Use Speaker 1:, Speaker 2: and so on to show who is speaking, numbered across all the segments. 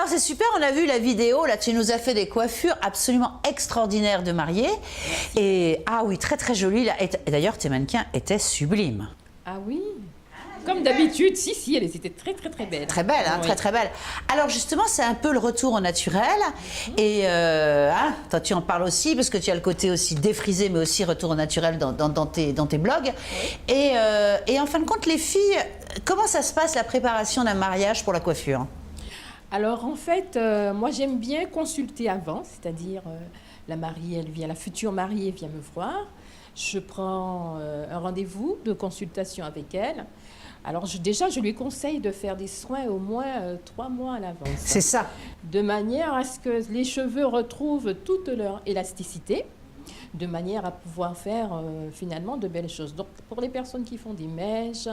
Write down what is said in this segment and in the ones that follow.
Speaker 1: Alors c'est super, on a vu la vidéo, là tu nous as fait des coiffures absolument extraordinaires de mariée. Et ah oui, très très jolies. Là. Et d'ailleurs tes mannequins étaient sublimes.
Speaker 2: Ah oui. Comme d'habitude, si, elles étaient très belles.
Speaker 1: Très belles, hein,
Speaker 2: oui.
Speaker 1: très belles. Alors justement, c'est un peu le retour au naturel. Et toi, tu en parles aussi, parce que tu as le côté aussi défrisé, mais aussi retour au naturel dans tes blogs. Oui. Et en fin de compte, les filles, comment ça se passe la préparation d'un mariage pour la coiffure?
Speaker 2: Alors en fait, moi j'aime bien consulter avant, c'est-à-dire la mariée, la future mariée vient me voir. Je prends un rendez-vous de consultation avec elle. Alors déjà, je lui conseille de faire des soins au moins 3 mois à l'avance.
Speaker 1: C'est ça.
Speaker 2: De manière à ce que les cheveux retrouvent toute leur élasticité, de manière à pouvoir faire finalement de belles choses. Donc pour les personnes qui font des mèches,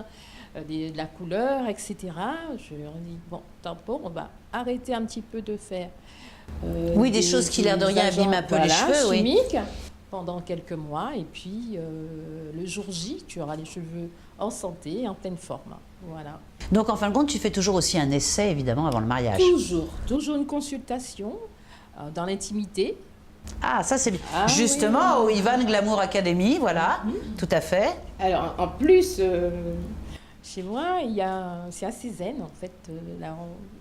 Speaker 2: de la couleur, etc., je leur dis, bon, tampon, on va arrêter un petit peu de faire
Speaker 1: oui, des choses qui, l'air de rien, abîment un peu les cheveux.
Speaker 2: Chimiques, pendant quelques mois, et puis le jour J, tu auras les cheveux en santé, en pleine forme. Voilà.
Speaker 1: Donc en fin de compte, tu fais toujours aussi un essai, évidemment, avant le mariage.
Speaker 2: Toujours une consultation dans l'intimité.
Speaker 1: Ah, ça c'est bien. Justement,
Speaker 2: oui.
Speaker 1: Au Ivan Glamour Academy, voilà, tout à fait.
Speaker 2: Alors en plus, chez moi, c'est assez zen en fait.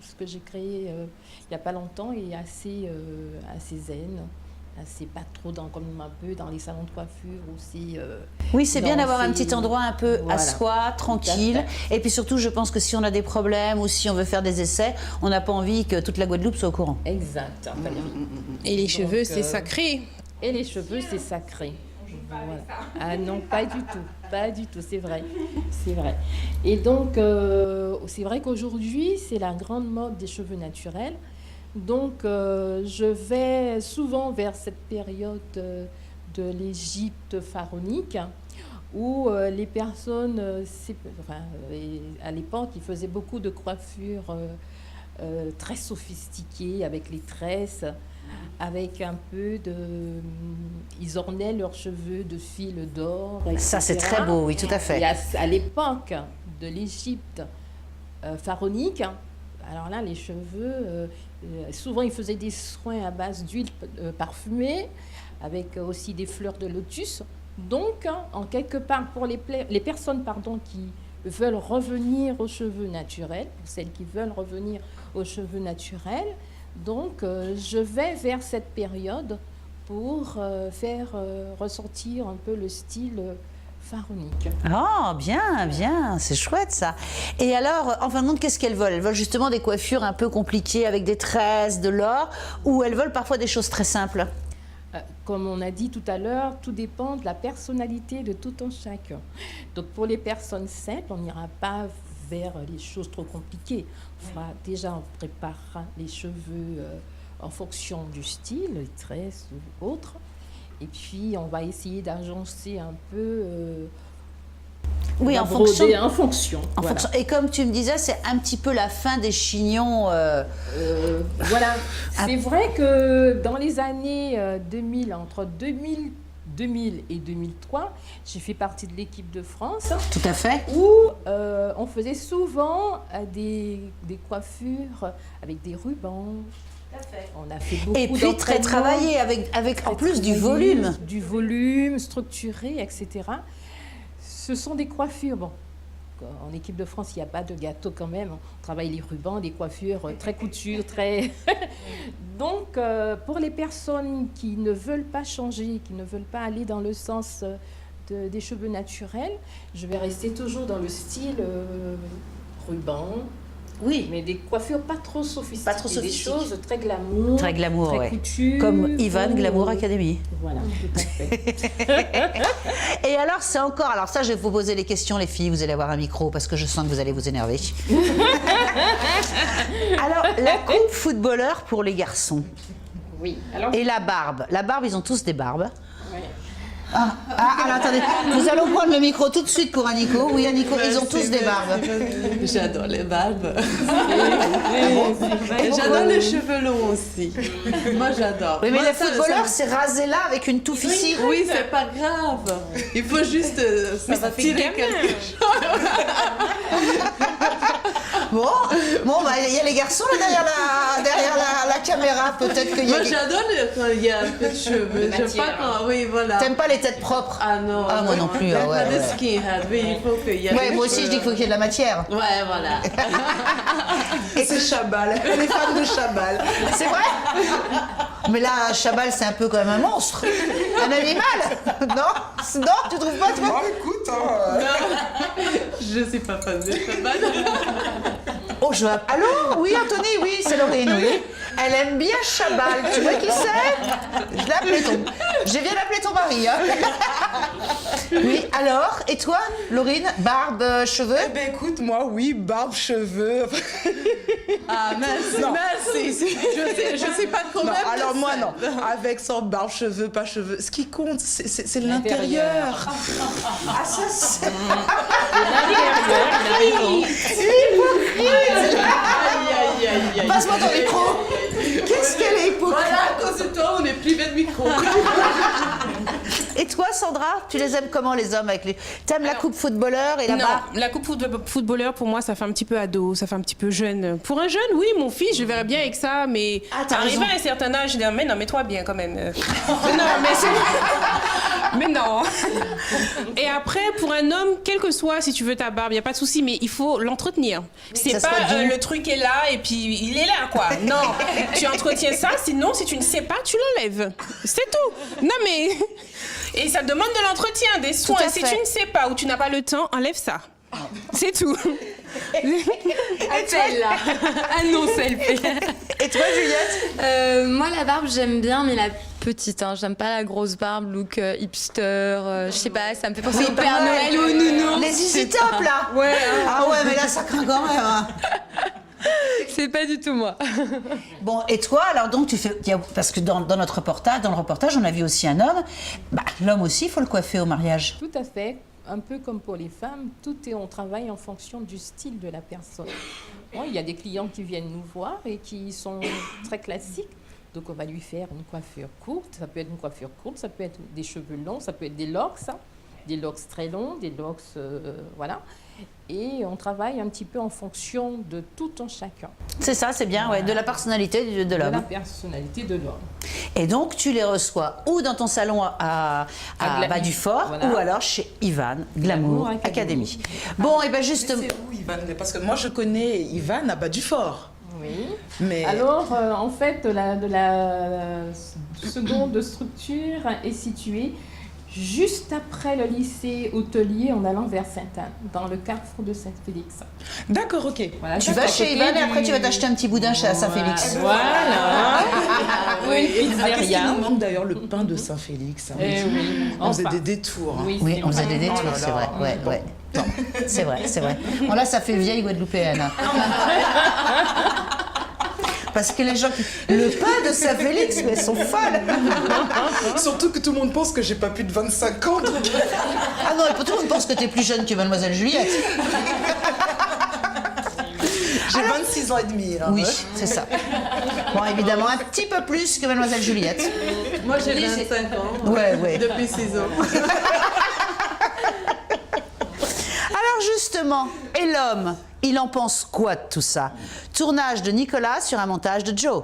Speaker 2: Ce que j'ai créé il n'y a pas longtemps est assez zen. C'est pas trop comme un peu dans les salons de coiffure aussi.
Speaker 1: Oui, c'est bien d'avoir un petit endroit un peu à soi, tranquille. Et puis surtout, je pense que si on a des problèmes ou si on veut faire des essais, on n'a pas envie que toute la Guadeloupe soit au courant.
Speaker 2: Exact.
Speaker 3: Et les cheveux, c'est sacré.
Speaker 2: Et les cheveux, c'est sacré. Voilà. Ah non, pas du tout, c'est vrai. Et donc, c'est vrai qu'aujourd'hui, c'est la grande mode des cheveux naturels. Donc, je vais souvent vers cette période de l'Égypte pharaonique où les personnes, à l'époque, ils faisaient beaucoup de coiffures très sophistiquées avec les tresses, avec un peu de... Ils ornaient leurs cheveux de fils d'or, etc.
Speaker 1: Ça, c'est très beau, oui, tout à fait.
Speaker 2: Et à l'époque de l'Égypte pharaonique, alors là, les cheveux... souvent, ils faisaient des soins à base d'huile parfumée, avec aussi des fleurs de lotus. Donc, en quelque part, pour les personnes qui veulent revenir aux cheveux naturels, pour celles qui veulent revenir aux cheveux naturels, donc je vais vers cette période pour faire ressortir un peu le style pharaonique.
Speaker 1: Oh, bien, c'est chouette ça. Et alors, en fin de compte, qu'est-ce qu'elles veulent? Elles veulent justement des coiffures un peu compliquées avec des tresses, de l'or, ou elles veulent parfois des choses très simples?
Speaker 2: Comme on a dit tout à l'heure, tout dépend de la personnalité de tout un chacun. Donc pour les personnes simples, on n'ira pas vers les choses trop compliquées. On préparera les cheveux en fonction du style, les tresses ou autres. Et puis, on va essayer d'agencer un peu...
Speaker 1: oui, en
Speaker 2: fonction. Voilà.
Speaker 1: Et comme tu me disais, c'est un petit peu la fin des chignons.
Speaker 2: Voilà. C'est vrai que dans les années 2000, entre 2000 et 2003, j'ai fait partie de l'équipe de France.
Speaker 1: Tout à fait.
Speaker 2: Où on faisait souvent des coiffures avec des rubans. On a fait beaucoup
Speaker 1: et puis très travaillé, avec en plus du volume.
Speaker 2: Du volume, structuré, etc. Ce sont des coiffures. Bon, en équipe de France, il n'y a pas de gâteau quand même. On travaille les rubans, des coiffures très couture, très... Donc, pour les personnes qui ne veulent pas changer, qui ne veulent pas aller dans le sens des cheveux naturels, je vais rester toujours dans le style ruban.
Speaker 1: Oui.
Speaker 2: Mais des coiffures pas trop sophistiquées.
Speaker 1: Pas trop sophistiquées.
Speaker 2: Des choses très glamour.
Speaker 1: Très glamour,
Speaker 2: très
Speaker 1: ouais.
Speaker 2: couture.
Speaker 1: Comme Ivan Glamour Academy.
Speaker 2: Voilà, tout à fait.
Speaker 1: Et alors, c'est encore... Alors ça, je vais vous poser les questions, les filles. Vous allez avoir un micro parce que je sens que vous allez vous énerver. Alors, la coupe footballeur pour les garçons.
Speaker 2: Oui. Alors...
Speaker 1: Et la barbe. La barbe, ils ont tous des barbes.
Speaker 2: Oui.
Speaker 1: Alors attendez, nous allons prendre le micro tout de suite pour Aniko. Oui, Aniko, ils ont tous des barbes.
Speaker 4: J'adore les barbes. Et j'adore les cheveux longs aussi. Moi, j'adore.
Speaker 1: Oui, mais
Speaker 4: moi,
Speaker 1: les footballeurs, c'est rasé là avec une touffe ici.
Speaker 4: Oui, c'est pas grave. Il faut juste ça va tirer quelque chose.
Speaker 1: Bon, Bon, bah, il y a les garçons là, derrière la caméra, peut-être qu'il y a...
Speaker 4: Moi, j'adore quand il y a un peu de cheveux. J'aime pas quand... Oui, voilà.
Speaker 1: T'aimes pas les têtes propres?
Speaker 4: Ah non.
Speaker 1: Ah, moi non plus.
Speaker 4: Même
Speaker 1: Ah, ouais,
Speaker 4: pas de
Speaker 1: ouais.
Speaker 4: skinhead. Oui, il faut qu'il y ait...
Speaker 1: Ouais, moi aussi, je dis qu'il faut qu'il y ait de la matière.
Speaker 4: Ouais, voilà.
Speaker 5: Et c'est Chabal, les fans de Chabal.
Speaker 1: C'est vrai? Mais là, Chabal, c'est un peu comme un monstre. Un animal. Non? Non, tu trouves pas, toi?
Speaker 5: Oh, écoute, hein,
Speaker 4: Je suis pas fan de Chabal.
Speaker 1: Oh, allô? Oui, Anthony, oui, c'est Laurine, oui. Elle aime bien Chabal. Tu vois qui c'est? Je viens d'appeler ton mari, hein. Oui, alors, et toi, Laurine? Barbe, cheveux?
Speaker 5: Eh ben écoute, moi, oui, barbe, cheveux.
Speaker 4: Ah, merci,
Speaker 5: Non.
Speaker 4: merci. Je sais pas comment...
Speaker 5: Non, alors moi, non. Avec, sans barbe, cheveux, pas cheveux. Ce qui compte, c'est l'intérieur.
Speaker 1: Ah, ça, c'est...
Speaker 4: Aïe, aïe, aïe.
Speaker 1: Passe-moi ton micro. Qu'est-ce qu'elle est hypocrite.
Speaker 4: Voilà, à cause de toi, on est privé de micro.
Speaker 1: Et toi, Sandra, tu les aimes comment, les hommes avec les... T'aimes la coupe footballeur et la
Speaker 3: Non,
Speaker 1: barbe?
Speaker 3: la coupe footballeur, pour moi, ça fait un petit peu ado, ça fait un petit peu jeune. Pour un jeune, oui, mon fils, je verrais bien avec ça, mais
Speaker 1: Ah, t'as
Speaker 3: arrivé
Speaker 1: raison.
Speaker 3: à un certain âge, je dis, mais non, mets-toi bien quand même. Mais non, mais c'est... Mais non. Et après, pour un homme, quel que soit, si tu veux ta barbe, il n'y a pas de souci, mais il faut l'entretenir. C'est
Speaker 1: ça
Speaker 3: pas
Speaker 1: soit doux.
Speaker 3: le truc est là et puis il est là, quoi. Non, tu entretiens ça, sinon, si tu ne sais pas, tu l'enlèves. C'est tout. Non, mais... Et ça demande de l'entretien, des soins.
Speaker 1: à
Speaker 3: Si
Speaker 1: fait.
Speaker 3: tu ne sais pas ou tu n'as pas le temps, enlève ça. C'est tout.
Speaker 6: Celle-là. Ah non, selfie.
Speaker 1: Et toi, Juliette?
Speaker 6: Moi, la barbe, j'aime bien, mais la petite. Hein. J'aime pas la grosse barbe, look hipster. Je sais pas, ça me fait penser
Speaker 1: Oui,
Speaker 6: au Père Noël ou au nounours.
Speaker 1: Les Zizi Top, là.
Speaker 6: Ouais,
Speaker 1: Ah ouais, mais là, ça craint quand même. Hein.
Speaker 6: c'est pas du tout moi.
Speaker 1: Bon, et toi, alors donc tu fais... Parce que dans notre reportage, on a vu aussi un homme. Bah, l'homme aussi, il faut le coiffer au mariage.
Speaker 2: Tout à fait. Un peu comme pour les femmes, on travaille en fonction du style de la personne. Bon, il y a des clients qui viennent nous voir et qui sont très classiques. Donc on va lui faire une coiffure courte. Ça peut être une coiffure courte, ça peut être des cheveux longs, ça peut être des locks, hein. Des locks très longs, des locks, voilà. Et on travaille un petit peu en fonction de tout un chacun.
Speaker 1: C'est ça, c'est bien, ouais, de la personnalité de
Speaker 2: De la
Speaker 1: l'homme.
Speaker 2: personnalité de l'homme.
Speaker 1: Et donc, tu les reçois ou dans ton salon à Dufort,
Speaker 2: Voilà.
Speaker 1: ou alors chez Ivan, Glamour
Speaker 2: Glamour
Speaker 1: Academy. Bon, et ben justement...
Speaker 5: C'est où, Ivan? Parce que moi, je connais Ivan à Bas-du-Fort.
Speaker 2: Oui.
Speaker 5: Mais...
Speaker 2: Alors, en fait, la seconde structure est située juste après le lycée hôtelier en allant vers Sainte-Anne, dans le carrefour de Saint-Félix.
Speaker 5: D'accord, ok.
Speaker 2: Voilà,
Speaker 1: Tu
Speaker 2: juste
Speaker 1: vas
Speaker 2: à
Speaker 1: chez
Speaker 2: côté
Speaker 1: Ivan et
Speaker 2: du-
Speaker 1: après tu vas t'acheter un petit boudin chez Saint-Félix.
Speaker 2: Voilà. Ou une
Speaker 5: Ah, qu'est-ce qu'il
Speaker 2: pizzeria.
Speaker 5: nous manque d'ailleurs, le pain de Saint-Félix, hein.
Speaker 2: Eh oui.
Speaker 5: On faisait
Speaker 2: Enfin.
Speaker 5: des détours. hein.
Speaker 2: Oui,
Speaker 1: Oui,
Speaker 2: c'est
Speaker 1: on faisait
Speaker 2: vrai.
Speaker 1: des détours,
Speaker 5: Oh là
Speaker 1: c'est
Speaker 5: là.
Speaker 1: vrai. Ouais, ouais. Non, c'est vrai, c'est vrai. Bon, là, ça fait vieille guadeloupéenne. hein. Parce que les gens qui... Le pain de Saint-Félix, mais elles sont folles.
Speaker 5: Surtout que tout le monde pense que j'ai pas plus de 25 ans. Donc...
Speaker 1: Ah non, et tout le monde pense que t'es plus jeune que Mademoiselle Juliette.
Speaker 5: J'ai 26 ans et demi. Hein.
Speaker 1: Oui, c'est ça. Bon, évidemment, un petit peu plus que Mademoiselle Juliette.
Speaker 4: Moi, j'ai 25 ans.
Speaker 1: Ouais, ouais.
Speaker 4: Depuis 6 ans.
Speaker 1: Alors justement, et l'homme, il en pense quoi de tout ça? Tournage de Nicolas sur un montage de Joe.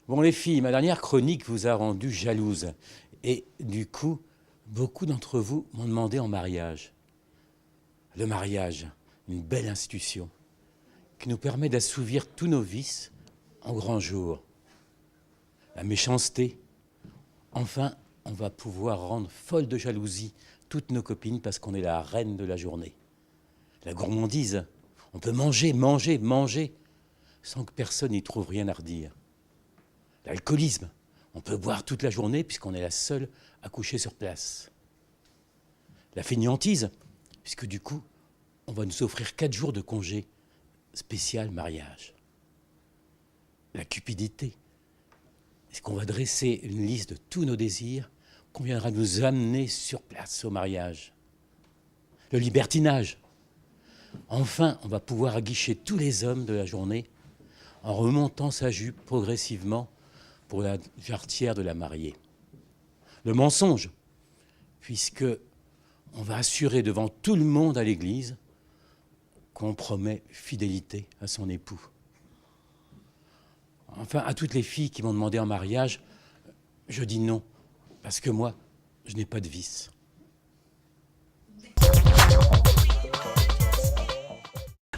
Speaker 7: Bon les filles, ma dernière chronique vous a rendu jalouse. Et du coup, beaucoup d'entre vous m'ont demandé en mariage. Le mariage, une belle institution qui nous permet d'assouvir tous nos vices en grand jour. La méchanceté. Enfin, on va pouvoir rendre folles de jalousie toutes nos copines parce qu'on est la reine de la journée. La gourmandise. On peut manger, manger, manger sans que personne n'y trouve rien à redire. L'alcoolisme. On peut boire toute la journée puisqu'on est la seule à coucher sur place. La fainéantise, puisque du coup, on va nous offrir 4 jours de congé spécial mariage. La cupidité, est-ce qu'on va dresser une liste de tous nos désirs qu'on viendra nous amener sur place au mariage. Le libertinage. Enfin, on va pouvoir aguicher tous les hommes de la journée en remontant sa jupe progressivement pour la jarretière de la mariée. Le mensonge, puisque on va assurer devant tout le monde à l'église qu'on promet fidélité à son époux. Enfin, à toutes les filles qui m'ont demandé en mariage, je dis non, parce que moi, je n'ai pas de vice.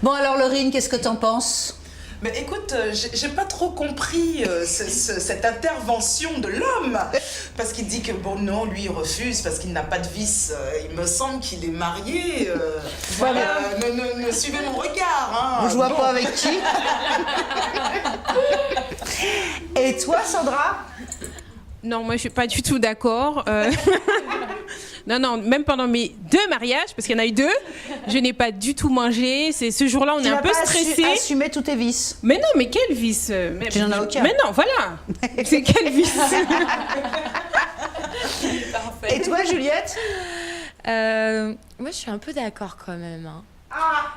Speaker 1: Bon alors Laurine, qu'est-ce que t'en penses?
Speaker 5: Mais écoute, j'ai pas trop compris cette intervention de l'homme. Parce qu'il dit que bon non, lui il refuse parce qu'il n'a pas de vice. Il me semble qu'il est marié.
Speaker 1: Voilà.
Speaker 5: Ne suivez mon regard. Hein.
Speaker 1: Je vois
Speaker 5: Bon.
Speaker 1: pas avec qui. Et toi Sandra?
Speaker 3: Non, moi je suis pas du tout d'accord. Non, même pendant mes 2 mariages, parce qu'il y en a eu 2, je n'ai pas du tout mangé. C'est ce jour-là, on est un peu stressé.
Speaker 1: Assumer tous tes vices.
Speaker 3: Mais non, mais quel vice?
Speaker 1: Tu n'en as aucun.
Speaker 3: Mais non, voilà. C'est quel vice?
Speaker 1: Et toi Juliette?
Speaker 6: Moi, je suis un peu d'accord quand même. Hein.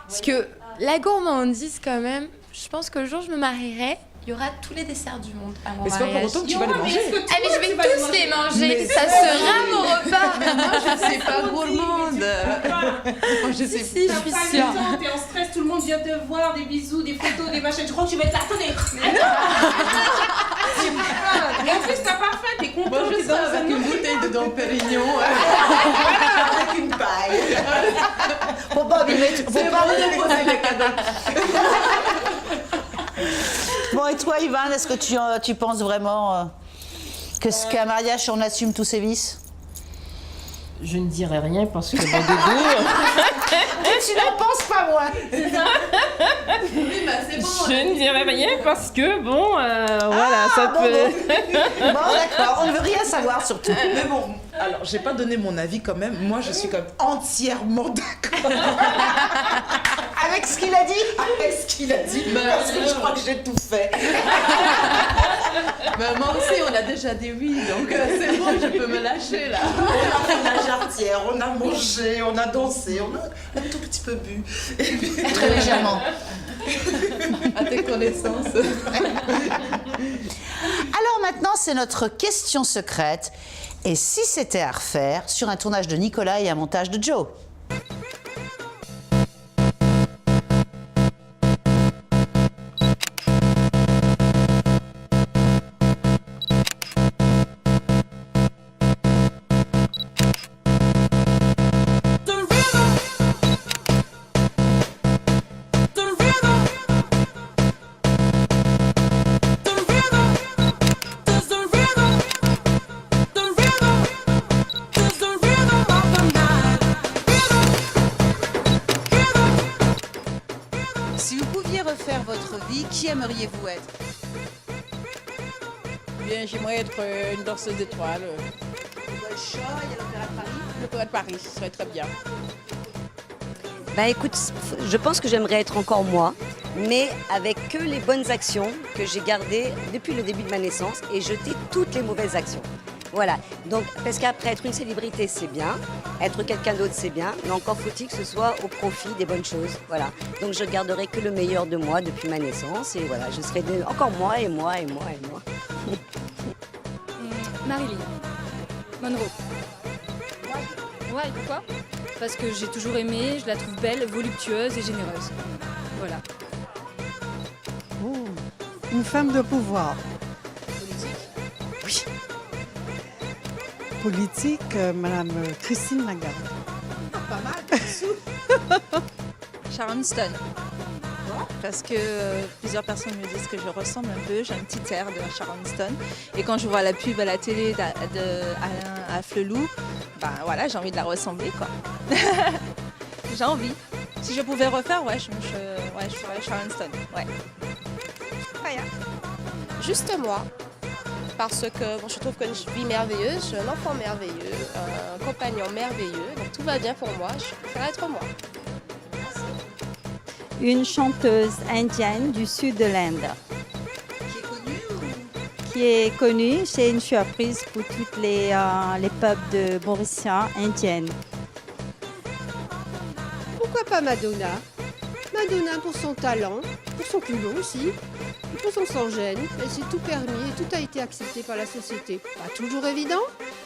Speaker 6: Parce que la gourmandise, quand même, je pense que le jour où je me marierai, il y aura tous les desserts du monde à mon
Speaker 5: Mais c'est pas pour
Speaker 6: mariage.
Speaker 5: autant que tu vas les manger.
Speaker 6: Ah, mais je vais tous les manger.
Speaker 5: Mais
Speaker 6: ça sera mon repas.
Speaker 4: Moi, je sais pas gourmande. Moi, je sais
Speaker 6: Si, je suis sûre.
Speaker 3: T'es en stress, tout le monde vient te voir, des bisous, des photos, des machins. Tu crois que tu vas être là? Attendez. Mais en plus, t'as pas faim, t'es content.
Speaker 4: Moi, je
Speaker 3: t'es
Speaker 4: serai
Speaker 3: dans
Speaker 4: avec
Speaker 3: un
Speaker 4: une bouteille de Dom Pérignon.
Speaker 5: Avec une paille.
Speaker 1: Faut pas abîmer. Faut pas
Speaker 4: Déposer les cadeaux.
Speaker 1: Bon, et toi, Yvan, est-ce que tu penses vraiment qu'un mariage, on assume tous ses vices?
Speaker 2: Je ne dirai rien parce que mon doudou...
Speaker 1: Tu n'en penses pas, moi.
Speaker 2: Je ne dirai rien parce que, bon, voilà, ça
Speaker 1: bon,
Speaker 2: peut...
Speaker 1: Bon, d'accord, on ne veut rien savoir, surtout.
Speaker 5: Mais bon, alors j'ai pas donné mon avis quand même. Moi, je suis quand même entièrement d'accord
Speaker 1: Avec ce qu'il a dit?
Speaker 5: avec ce qu'il a dit. Parce que je crois que j'ai tout fait.
Speaker 4: Mais moi aussi, on a déjà dit oui, donc c'est bon, je peux me lâcher là.
Speaker 5: On a fait la jarretière, on a mangé, on a dansé, on a un tout petit peu bu. Et puis,
Speaker 1: Très légèrement.
Speaker 4: À tes connaissances.
Speaker 1: Alors maintenant, c'est notre question secrète. Et si c'était à refaire sur un tournage de Nicolas et un montage de Joe?
Speaker 8: Si vous pouviez refaire votre vie, qui aimeriez-vous être?
Speaker 9: Bien, j'aimerais être une danseuse d'étoiles. L'Opéra de Paris, ce serait très bien.
Speaker 10: Bah écoute, je pense que j'aimerais être encore moi, mais avec que les bonnes actions que j'ai gardées depuis le début de ma naissance et jeter toutes les mauvaises actions. Voilà, donc parce qu'après être une célébrité c'est bien, être quelqu'un d'autre c'est bien, mais encore faut-il que ce soit au profit des bonnes choses. Voilà, donc je garderai que le meilleur de moi depuis ma naissance et voilà, je serai encore moi et moi et moi et moi.
Speaker 6: Marilyn Monroe. Ouais, pourquoi? Parce que j'ai toujours aimé, je la trouve belle, voluptueuse et généreuse. Voilà.
Speaker 11: Oh, une femme de pouvoir.
Speaker 6: Oui.
Speaker 11: Politique, Madame Christine Lagarde.
Speaker 8: Pas mal,
Speaker 12: Sharon Stone. Parce que plusieurs personnes me disent que je ressemble un peu, j'ai un petit air de Sharon Stone. Et quand je vois la pub à la télé d'Alain Afflelou, ben voilà, j'ai envie de la ressembler, quoi. J'ai envie. Si je pouvais refaire, ouais, je ferais Sharon Stone. Ouais.
Speaker 13: Voilà. Juste moi. Parce que bon, je trouve que je vis merveilleuse, j'ai un enfant merveilleux, un compagnon merveilleux, donc tout va bien pour moi, je préfère être moi.
Speaker 14: Une chanteuse indienne du sud de l'Inde. Qui est connue, c'est une surprise pour toutes les peuples de Mauritiens indiennes.
Speaker 13: Pourquoi pas Madonna?
Speaker 15: Madonna pour son talent, pour son culot aussi, et pour son sans-gêne. Elle s'est tout permis et tout a été accepté par la société. Pas toujours évident,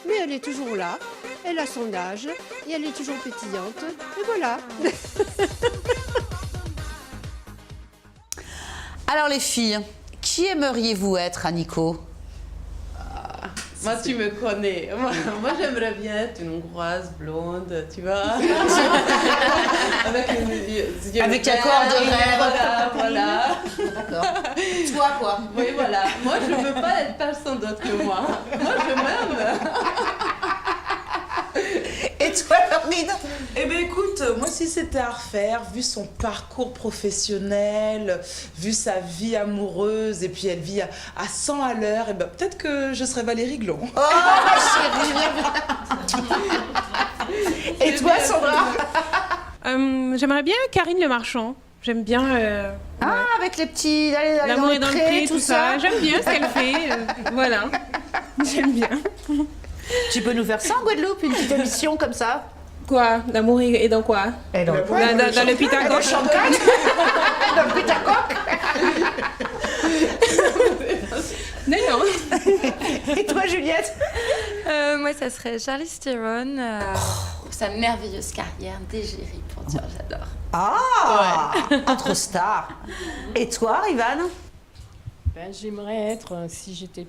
Speaker 15: mais elle est toujours là. Elle a son âge et elle est toujours pétillante. Et voilà.
Speaker 1: Alors les filles, qui aimeriez-vous être à Nico?
Speaker 4: Moi, tu me connais. Moi j'aimerais bien être une hongroise blonde, tu vois. Avec
Speaker 1: un corps de rêve.
Speaker 4: Voilà.
Speaker 1: D'accord. Toi, quoi?
Speaker 4: Oui, voilà. Moi, je ne veux pas être personne d'autre que moi. Moi, je m'aime.
Speaker 1: Et toi, Laurine?
Speaker 5: Eh bien écoute, moi si c'était à refaire, vu son parcours professionnel, vu sa vie amoureuse, et puis elle vit à 100 à l'heure, eh ben, peut-être que je serais Valérie Glon.
Speaker 1: Oh, ma chérie! Et toi, Sandra?
Speaker 3: J'aimerais bien Karine Le Marchand. J'aime bien...
Speaker 1: Ah, avec les petits...
Speaker 3: L'amour est dans le pré, tout ça. J'aime bien ce qu'elle fait. Voilà. J'aime bien.
Speaker 1: Tu peux nous faire ça en Guadeloupe, une petite émission comme ça?
Speaker 3: Quoi? L'amour est dans quoi?
Speaker 1: Et dans
Speaker 3: le Pitacoque.
Speaker 1: Dans le Pitacoque.
Speaker 3: Non.
Speaker 1: Et toi, Juliette?
Speaker 6: Moi, ça serait Charlize Theron. Sa merveilleuse carrière d'égérie, pour dire j'adore.
Speaker 1: Ah, entre stars. Et toi, Ivan?
Speaker 2: J'aimerais être, si j'étais un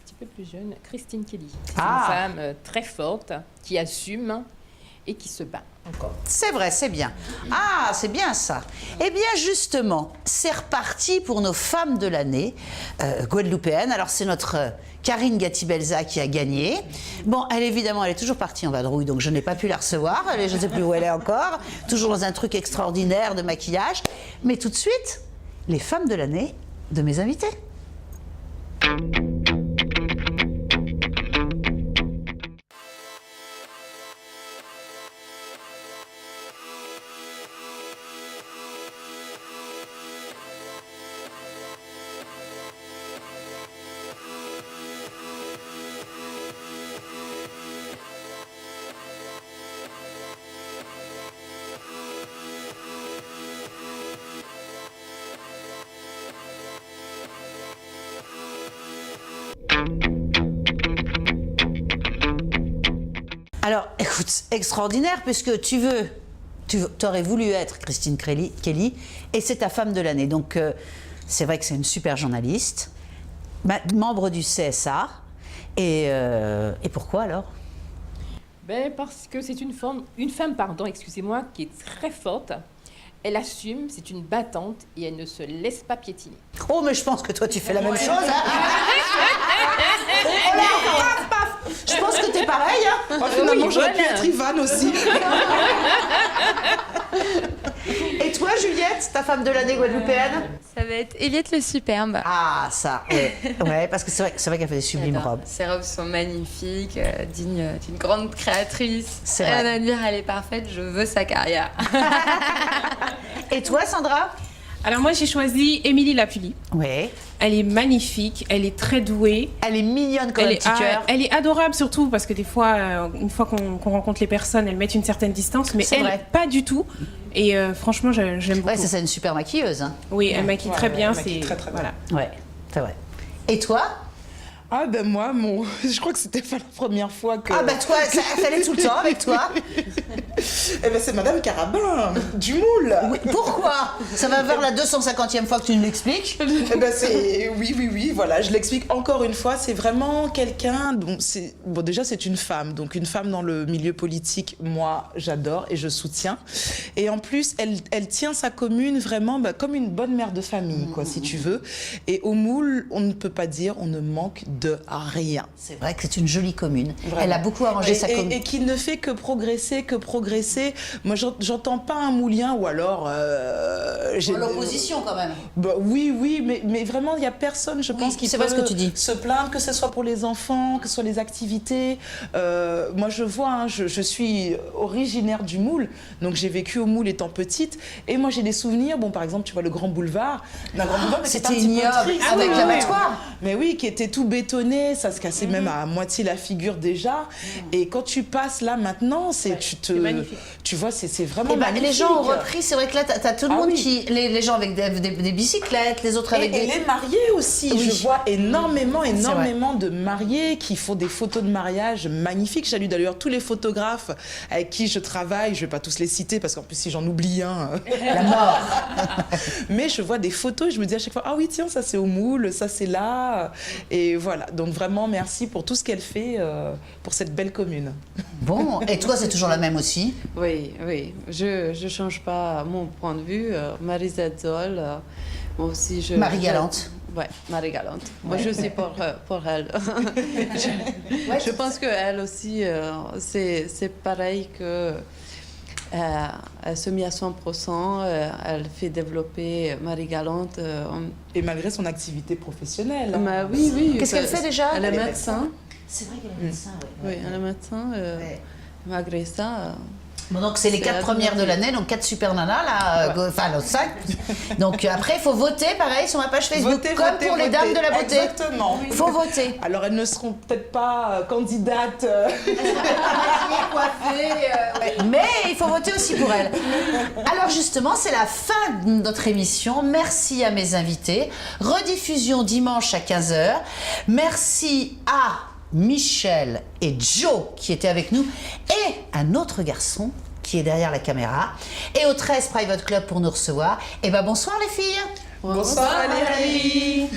Speaker 2: petit peu plus jeune, Christine Kelly. C'est
Speaker 1: Ah.
Speaker 2: une femme très forte, qui assume et qui se bat encore.
Speaker 1: C'est vrai, c'est bien. Ah, c'est bien ça. Eh bien, justement, c'est reparti pour nos femmes de l'année guadeloupéennes. Alors, c'est notre Karine Gatti-Belza qui a gagné. Bon, elle, évidemment, elle est toujours partie en vadrouille, donc je n'ai pas pu la recevoir. Je ne sais plus où elle est encore. Toujours dans un truc extraordinaire de maquillage. Mais tout de suite, les femmes de l'année de mes invités. Alors, écoute, extraordinaire, puisque tu aurais voulu être Christine Kelly, et c'est ta femme de l'année. Donc, c'est vrai que c'est une super journaliste, membre du CSA. Et pourquoi alors?
Speaker 2: Parce que c'est une femme, excusez-moi, qui est très forte. Elle assume, c'est une battante et elle ne se laisse pas piétiner.
Speaker 1: Oh, mais je pense que toi, tu fais la même chose. Hein. Je pense que t'es pareil. Hein.
Speaker 5: Finalement, j'aurais pu être Ivan aussi.
Speaker 1: Et toi, Juliette, ta femme de l'année guadeloupéenne?
Speaker 6: Ça va être Eliette le Superbe.
Speaker 1: Ah, ça, ouais, parce que c'est vrai qu'elle fait des sublimes robes.
Speaker 6: Ses robes sont magnifiques, dignes d'une grande créatrice.
Speaker 1: C'est
Speaker 6: Rien
Speaker 1: vrai.
Speaker 6: à dire, elle est parfaite, je veux sa carrière.
Speaker 1: Et toi, Sandra?
Speaker 3: Alors moi, j'ai choisi Émilie Lapully.
Speaker 1: Oui.
Speaker 3: Elle est magnifique, elle est très douée.
Speaker 1: Elle est mignonne comme un petit cœur.
Speaker 3: Elle est adorable surtout parce que des fois, une fois qu'on rencontre les personnes, elles mettent une certaine distance, mais
Speaker 1: C'est
Speaker 3: elle,
Speaker 1: vrai.
Speaker 3: pas du tout. Et franchement, j'aime beaucoup.
Speaker 1: Ouais, c'est une super maquilleuse. Hein.
Speaker 3: Oui, elle maquille très bien.
Speaker 5: Elle maquille très, très bien.
Speaker 3: Voilà.
Speaker 1: Ouais, c'est vrai. Et toi?
Speaker 5: Ah ben moi, je crois que c'était pas la première fois que...
Speaker 1: Ah ben toi, ça allait tout le temps avec toi.
Speaker 5: Eh ben c'est Madame Carabin, du Moule.
Speaker 1: Oui, pourquoi? Ça va vers la 250e fois que tu nous l'expliques.
Speaker 5: Eh ben c'est... Oui, voilà, je l'explique encore une fois. C'est vraiment quelqu'un dont c'est... Bon, déjà, c'est une femme. Donc, une femme dans le milieu politique, moi, j'adore et je soutiens. Et en plus, elle tient sa commune vraiment comme une bonne mère de famille, quoi, si tu veux. Et au Moule, on ne peut pas dire, on ne manque de rien.
Speaker 1: C'est vrai que c'est une jolie commune.
Speaker 5: Vraiment.
Speaker 1: Elle a beaucoup arrangé sa commune.
Speaker 5: Et qui ne fait que progresser. Moi, j'entends pas un moulin ou alors...
Speaker 1: L'opposition, quand même.
Speaker 5: Bah, oui, mais vraiment, il n'y a personne, je pense, qui
Speaker 1: c'est
Speaker 5: peut
Speaker 1: vrai ce que tu dis.
Speaker 5: se plaindre, que ce soit pour les enfants, que ce soit les activités. Moi, je vois, hein, je suis originaire du Moule, donc j'ai vécu au Moule étant petite. Et moi, j'ai des souvenirs, bon, par exemple, tu vois le Grand Boulevard. D'un Grand Boulevard, mais
Speaker 1: c'était
Speaker 5: un petit peu
Speaker 1: ignoble,
Speaker 5: triste.
Speaker 1: avec l'abattoir.
Speaker 5: Mais oui, qui était tout béton. bétonné, ça se cassait même à moitié la figure déjà. Et quand tu passes là maintenant, tu vois, c'est vraiment magnifique.
Speaker 1: Les gens ont repris, c'est vrai que là, t'as tout le monde qui... Les gens avec des bicyclettes, les autres avec des...
Speaker 5: Et les mariés aussi, je vois énormément de mariés qui font des photos de mariage magnifiques. Je salue d'ailleurs tous les photographes avec qui je travaille, je vais pas tous les citer parce qu'en plus si j'en oublie un...
Speaker 1: La mort.
Speaker 5: Mais je vois des photos et je me dis à chaque fois, ah oui tiens, ça c'est au Moule, ça c'est là. Et voilà, donc vraiment merci pour tout ce qu'elle fait pour cette belle commune.
Speaker 1: Bon, et toi c'est toujours la même aussi?
Speaker 4: Oui, je change pas mon point de vue. Marie-Zed Zoll, moi aussi je...
Speaker 1: Marie Galante.
Speaker 4: Ouais, Marie Galante. Moi je suis pour elle. Je pense qu'elle aussi, c'est pareil que... elle se met à 100%, elle fait développer Marie Galante.
Speaker 5: Et malgré son activité professionnelle.
Speaker 4: Oui.
Speaker 1: Qu'est-ce qu'elle fait déjà?
Speaker 4: Elle est médecin.
Speaker 1: C'est vrai qu'elle est médecin,
Speaker 4: oui. Oui, elle est médecin. Malgré ça...
Speaker 1: Bon, donc c'est les 4 premières de l'année, donc 4 super nanas, là, enfin 5. Donc après, il faut voter, pareil, sur ma page Facebook, comme pour les dames de la beauté.
Speaker 5: Exactement.
Speaker 1: Il faut voter.
Speaker 5: Alors elles ne seront peut-être pas candidates.
Speaker 1: Mais il faut voter aussi pour elles. Alors justement, c'est la fin de notre émission. Merci à mes invités. Rediffusion dimanche à 15h. Merci à Michel et Joe qui étaient avec nous et un autre garçon qui est derrière la caméra et au 13 Private Club pour nous recevoir. Et bonsoir les filles.
Speaker 5: Bonsoir Valérie.